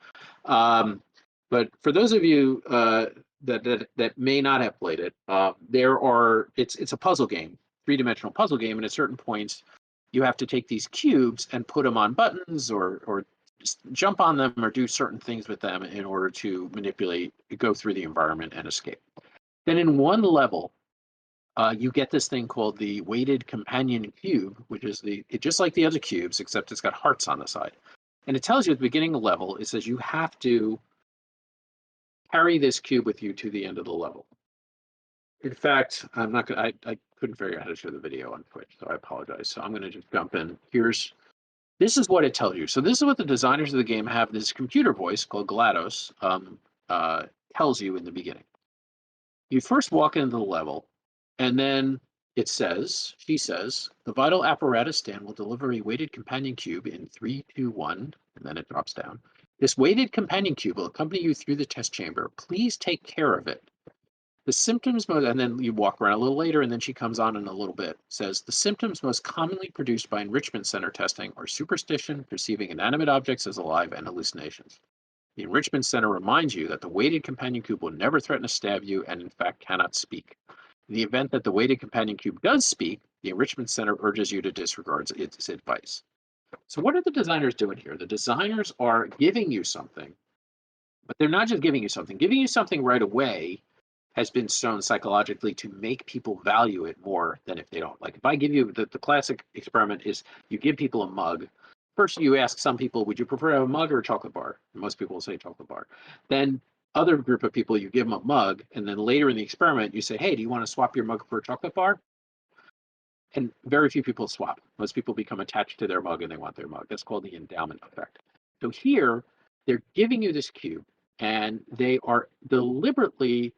But for those of you that may not have played it, it's a puzzle game, 3-dimensional puzzle game, and at certain points, you have to take these cubes and put them on buttons or just jump on them or do certain things with them in order to go through the environment and escape. Then in one level, you get this thing called the weighted companion cube, which is just like the other cubes, except it's got hearts on the side. And it tells you at the beginning of the level, it says you have to carry this cube with you to the end of the level. In fact, I'm not gonna. I couldn't figure out how to show the video on Twitch, so I apologize. So I'm going to just jump in. This is what it tells you. So this is what the designers of the game have. This computer voice called Glados tells you in the beginning. You first walk into the level, and then she says, the vital apparatus stand will deliver a weighted companion cube in 3, 2, 1, and then it drops down. This weighted companion cube will accompany you through the test chamber. Please take care of it. The symptoms, and then you walk around a little later, and then she comes on in a little bit, says, the symptoms most commonly produced by enrichment center testing are superstition, perceiving inanimate objects as alive, and hallucinations. The enrichment center reminds you that the weighted companion cube will never threaten to stab you and in fact cannot speak. In the event that the weighted companion cube does speak, the enrichment center urges you to disregard its advice. So what are the designers doing here? The designers are giving you something, but they're not just giving you something. Giving you something right away has been shown psychologically to make people value it more than if they don't. Like if I give you, the classic experiment is you give people a mug. First, you ask some people, would you prefer to have a mug or a chocolate bar? And most people will say chocolate bar. Then other group of people, you give them a mug. And then later in the experiment, you say, hey, do you want to swap your mug for a chocolate bar? And very few people swap. Most people become attached to their mug and they want their mug. That's called the endowment effect. So here, they're giving you this cube and they are deliberately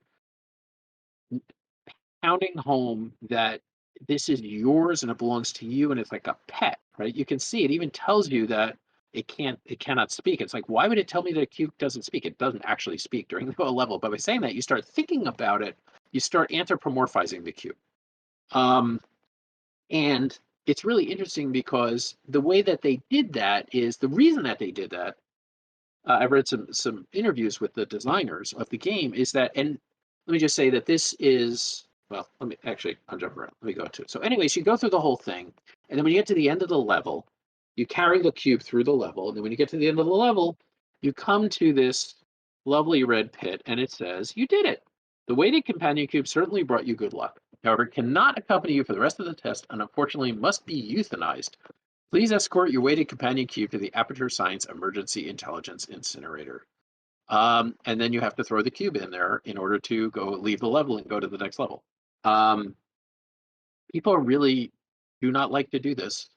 pounding home that this is yours and it belongs to you and it's like a pet, right? You can see it even tells you that it cannot speak. It's like, why would it tell me that a cube doesn't speak? It doesn't actually speak during the level. But by saying that, you start thinking about it, you start anthropomorphizing the cube. And it's really interesting because the way that they did that is the reason that they did that. I've read some interviews with the designers of the game is that, and let me just say that this is, well, I'm jumping around. Let me go to it. So anyways, you go through the whole thing. And then when you get to the end of the level, you carry the cube through the level. And then when you get to the end of the level, you come to this lovely red pit and it says, you did it. The weighted companion cube certainly brought you good luck. However, it cannot accompany you for the rest of the test and unfortunately must be euthanized. Please escort your weighted companion cube to the Aperture Science Emergency Intelligence Incinerator. And then you have to throw the cube in there in order to go leave the level and go to the next level. Um, People really do not like to do this.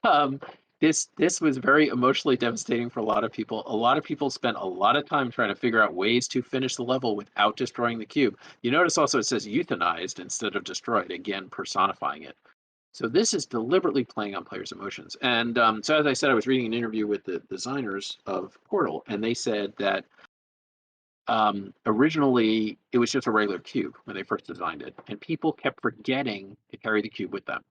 Um, this was very emotionally devastating for a lot of people. A lot of people spent a lot of time trying to figure out ways to finish the level without destroying the cube. You notice also it says euthanized instead of destroyed, again personifying it. So this is deliberately playing on players' emotions. And so as I said, I was reading an interview with the designers of Portal, and they said that originally it was just a regular cube when they first designed it, and people kept forgetting to carry the cube with them.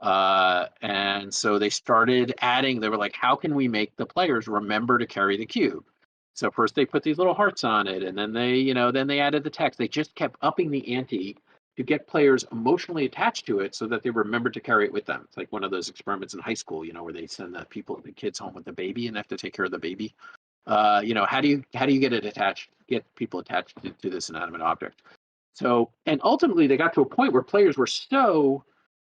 And so they started adding, they were like, how can we make the players remember to carry the cube? So first they put these little hearts on it, and then they added the text. They just kept upping the ante to get players emotionally attached to it so that they remembered to carry it with them. It's like one of those experiments in high school, where they send the kids home with the baby and they have to take care of the baby. How do you get people attached to this inanimate object? So, and ultimately they got to a point where players were so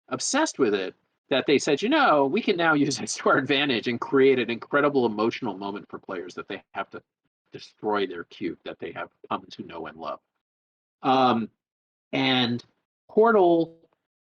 obsessed with it that they said, we can now use this to our advantage and create an incredible emotional moment for players that they have to destroy their cube that they have come to know and love. And Portal,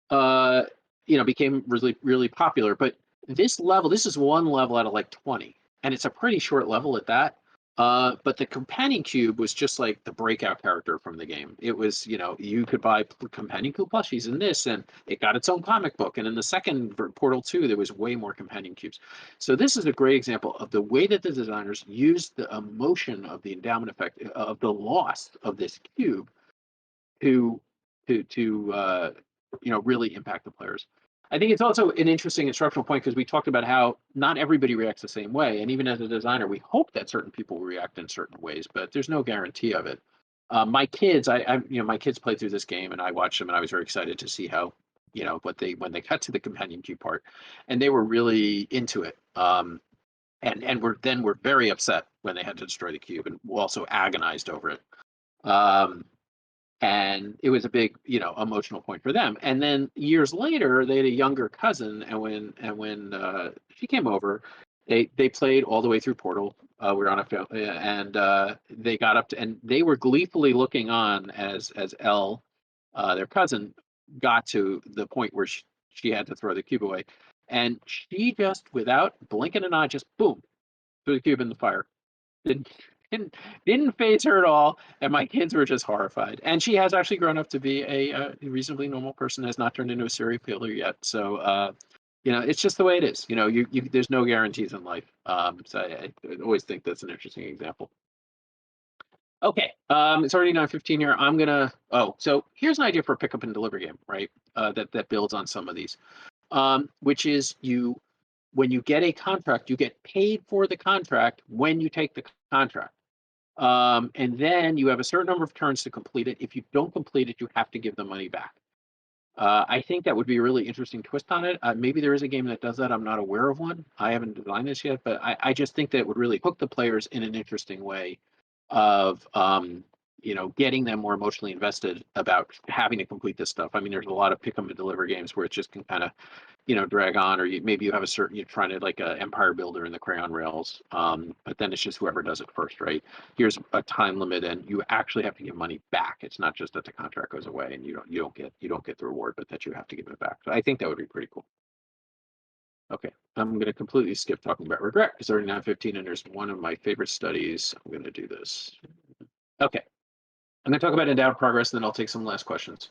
became really, really popular. But this is one level out of like 20, and it's a pretty short level at that. But the companion cube was just like the breakout character from the game. It was, you could buy companion cube plushies in this, and it got its own comic book. And in the second Portal 2, there was way more companion cubes. So this is a great example of the way that the designers used the emotion of the endowment effect of the loss of this cube to really impact the players. I think it's also an interesting instructional point because we talked about how not everybody reacts the same way, and even as a designer, we hope that certain people will react in certain ways, but there's no guarantee of it. My kids, my kids played through this game, and I watched them, and I was very excited to see how, when they got to the companion cube part, and they were really into it. And were very upset when they had to destroy the cube, and also agonized over it. And it was a big, emotional point for them. And then years later, they had a younger cousin, and when she came over, they played all the way through Portal. We were on a film, and they got up to, and they were gleefully looking on as Elle, their cousin, got to the point where she had to throw the cube away, and she just, without blinking an eye, just boom, threw the cube in the fire. Didn't phase her at all, and my kids were just horrified. And she has actually grown up to be a reasonably normal person, has not turned into a serial killer yet. So, it's just the way it is. There's no guarantees in life. So I always think that's an interesting example. Okay, it's already 9:15 here. So here's an idea for a pickup and deliver game, right? That builds on some of these, which is when you get a contract, you get paid for the contract when you take the contract. And then you have a certain number of turns to complete it. If you don't complete it, you have to give the money back. I think that would be a really interesting twist on it. Maybe there is a game that does that. I'm not aware of one. I haven't designed this yet, but I just think that it would really hook the players in an interesting way of getting them more emotionally invested about having to complete this stuff. I mean, there's a lot of pick 'em and deliver games where it just can kind of drag on, or maybe you have you're trying to like a empire builder in the crayon rails, but then it's just whoever does it first, right? Here's a time limit, and you actually have to give money back. It's not just that the contract goes away and you don't get the reward, but that you have to give it back. So I think that would be pretty cool. Okay, I'm going to completely skip talking about regret because it's already 9:15, and there's one of my favorite studies. I'm going to do this. Okay, I'm going to talk about endowed progress, and then I'll take some last questions.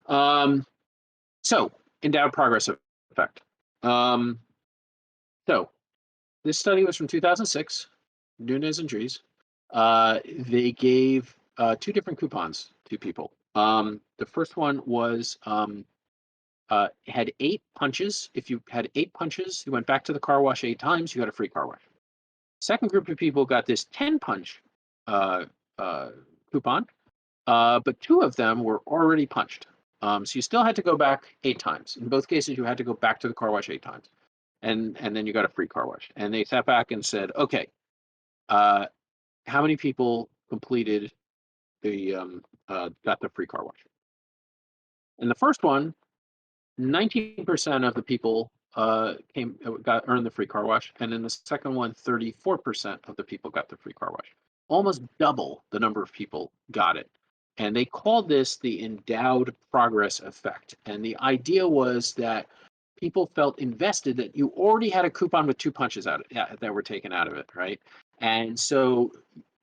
So endowed progress effect. So this study was from 2006, Nunes and Dries. They gave 2 different coupons to people. The first one was had 8 punches. If you had 8 punches, you went back to the car wash 8 times, you got a free car wash. Second group of people got this 10 punch coupon, but 2 of them were already punched. So you still had to go back 8 times. In both cases, you had to go back to the car wash 8 times. And then you got a free car wash. And they sat back and said, okay, how many people completed got the free car wash. And the first one, 19% of the people earned the free car wash, and in the second one, 34% of the people got the free car wash. Almost double the number of people got it. And they called this the endowed progress effect. And the idea was that people felt invested, that you already had a coupon with 2 punches that were taken out of it, right? And so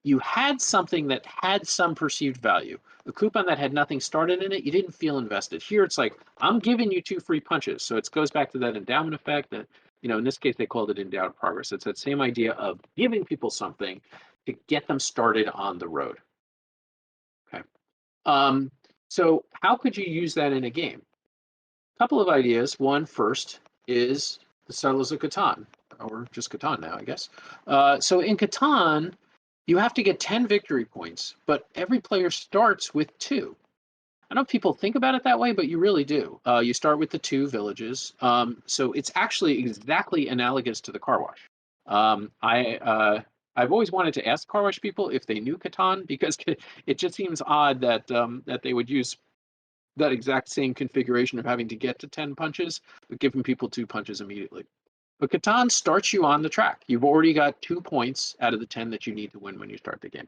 you had something that had some perceived value. A coupon that had nothing started in it, you didn't feel invested. Here it's like, I'm giving you 2 free punches. So it goes back to that endowment effect that, in this case, they called it endowed progress. It's that same idea of giving people something to get them started on the road. Okay. So how could you use that in a game? A couple of ideas. One, first, is the Settlers of Catan, or just Catan now, I guess. So in Catan, you have to get 10 victory points, but every player starts with 2. I know people think about it that way, but you really do. You start with the 2 villages. So it's actually exactly analogous to the car wash. I've always wanted to ask car wash people if they knew Catan, because it just seems odd that that they would use that exact same configuration of having to get to 10 punches, but giving people 2 punches immediately. But Catan starts you on the track. You've already got 2 points out of the 10 that you need to win when you start the game.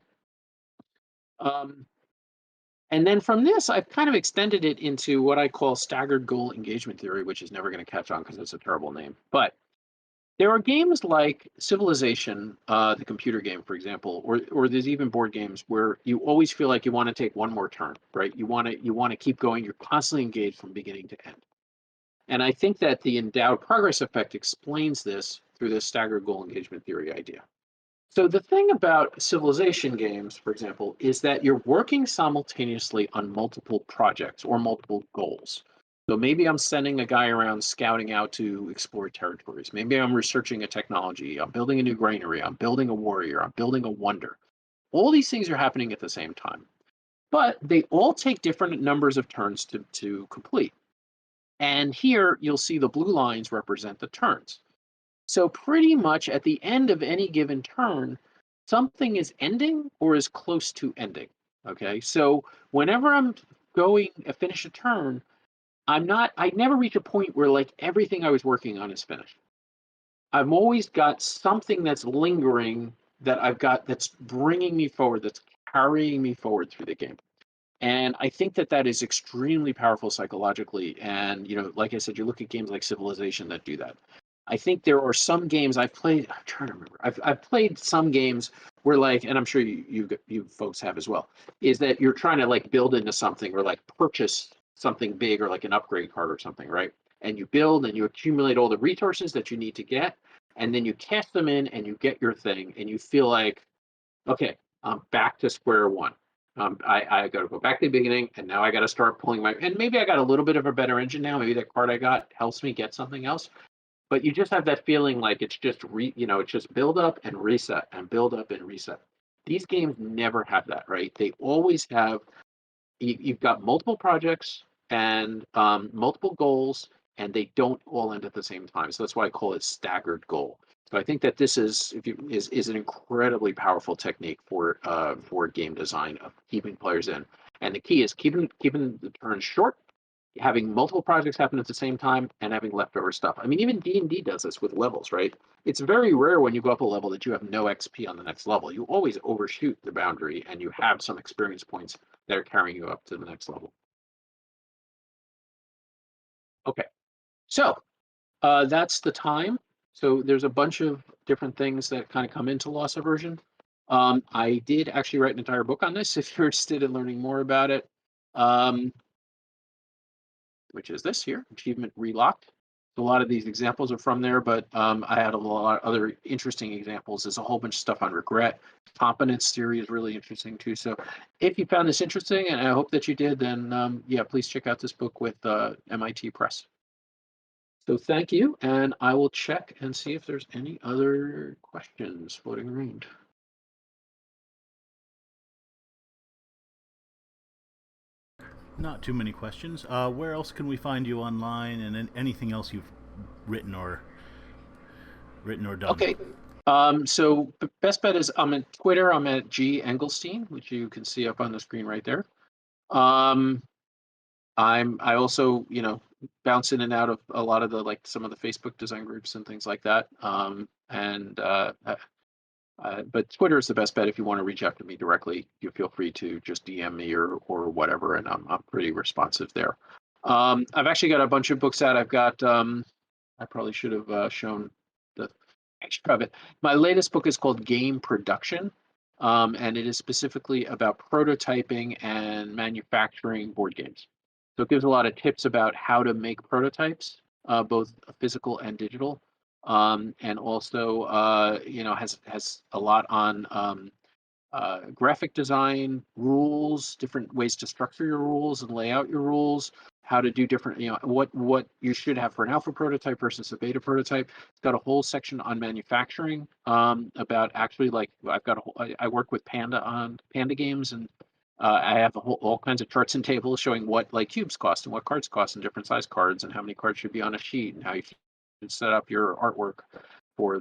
And then from this, I've kind of extended it into what I call staggered goal engagement theory, which is never going to catch on because it's a terrible name. But there are games like Civilization, the computer game, for example, or there's even board games where you always feel like you want to take one more turn, right? You want to keep going. You're constantly engaged from beginning to end. And I think that the endowed progress effect explains this through this staggered goal engagement theory idea. So the thing about Civilization games, for example, is that you're working simultaneously on multiple projects or multiple goals. So maybe I'm sending a guy around scouting out to explore territories. Maybe I'm researching a technology. I'm building a new granary. I'm building a warrior. I'm building a wonder. All these things are happening at the same time, but they all take different numbers of turns to complete. And here you'll see the blue lines represent the turns. So pretty much at the end of any given turn, something is ending or is close to ending. Okay, so whenever I'm going to finish a turn, I never reach a point where like everything I was working on is finished. I've always got something that's lingering that I've got that's bringing me forward, that's carrying me forward through the game. And I think that that is extremely powerful psychologically. And, like I said, you look at games like Civilization that do that. I think there are some games I've played. I'm trying to remember. I've played some games where like, and I'm sure you folks have as well, is that you're trying to like build into something or like purchase something big or like an upgrade card or something, right? And you build and you accumulate all the resources that you need to get, and then you cash them in and you get your thing, and you feel like, okay, I'm back to square one. I got to go back to the beginning, and now I got to start pulling and maybe I got a little bit of a better engine now. Maybe that card I got helps me get something else. But you just have that feeling like it's just it's just build up and reset and build up and reset. These games never have that, right? They always have. You've got multiple projects and multiple goals, and they don't all end at the same time. So that's why I call it staggered goal. So I think that this is an incredibly powerful technique for game design of keeping players in. And the key is keeping the turns short, having multiple projects happen at the same time, and having leftover stuff. I mean, even D&D does this with levels, right? It's very rare when you go up a level that you have no XP on the next level. You always overshoot the boundary, and you have some experience points that are carrying you up to the next level. Okay, so that's the time. So there's a bunch of different things that kind of come into loss aversion. I did actually write an entire book on this if you're interested in learning more about it. Which is this here, Achievement Relocked. A lot of these examples are from there, but I had a lot of other interesting examples. There's a whole bunch of stuff on regret. Competence theory is really interesting too. So if you found this interesting, and I hope that you did, then yeah, please check out this book with MIT Press. So thank you, and I will check and see if there's any other questions floating around. Not too many questions. Where else can we find you online, and anything else you've written or done? Okay. So best bet is I'm at Twitter. I'm at G Engelstein, which you can see up on the screen right there. I also, bounce in and out of a lot of the, like, some of the Facebook design groups and things like that. But Twitter is the best bet if you want to reach out to me directly. You feel free to just DM me or whatever, and I'm pretty responsive there. I've actually got a bunch of books out. I've got I probably should have shown the extra of it. My latest book is called Game Production, and it is specifically about prototyping and manufacturing board games. So it gives a lot of tips about how to make prototypes, both physical and digital, and also has a lot on graphic design, rules, different ways to structure your rules and lay out your rules, how to do different, what you should have for an alpha prototype versus a beta prototype. It's got a whole section on manufacturing, about actually, like, I work with Panda on Panda games, and I have all kinds of charts and tables showing what, like, cubes cost and what cards cost and different size cards and how many cards should be on a sheet and how you should set up your artwork for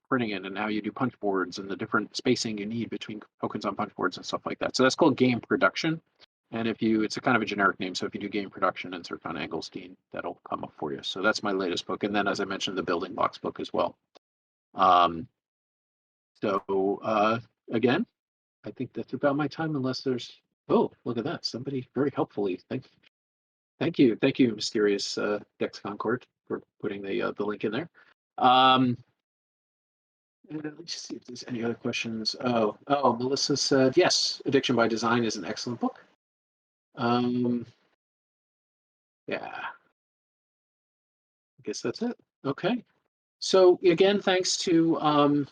printing it and how you do punch boards and the different spacing you need between tokens on punch boards and stuff like that. So that's called Game Production. And it's a kind of a generic name. So if you do Game Production and search on Engelstein, that'll come up for you. So that's my latest book. And then, as I mentioned, the Building Blocks book as well. Again, I think that's about my time, unless there's, oh, look at that. Somebody very helpfully. Thank you, Mysterious Dex Concord, for putting the link in there. Let's see if there's any other questions. Oh, Melissa said, yes, Addiction by Design is an excellent book. Yeah, I guess that's it. Okay. So again, thanks to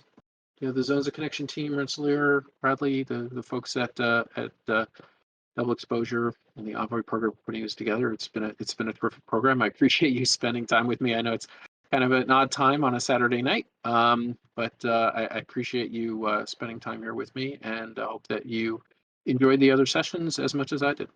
the Zones of Connection team, Rensselaer, Bradley, the folks at Double Exposure and the Envoy program for putting this together. It's been a terrific program. I appreciate you spending time with me. I know it's kind of an odd time on a Saturday night, but I appreciate you spending time here with me, and I hope that you enjoyed the other sessions as much as I did.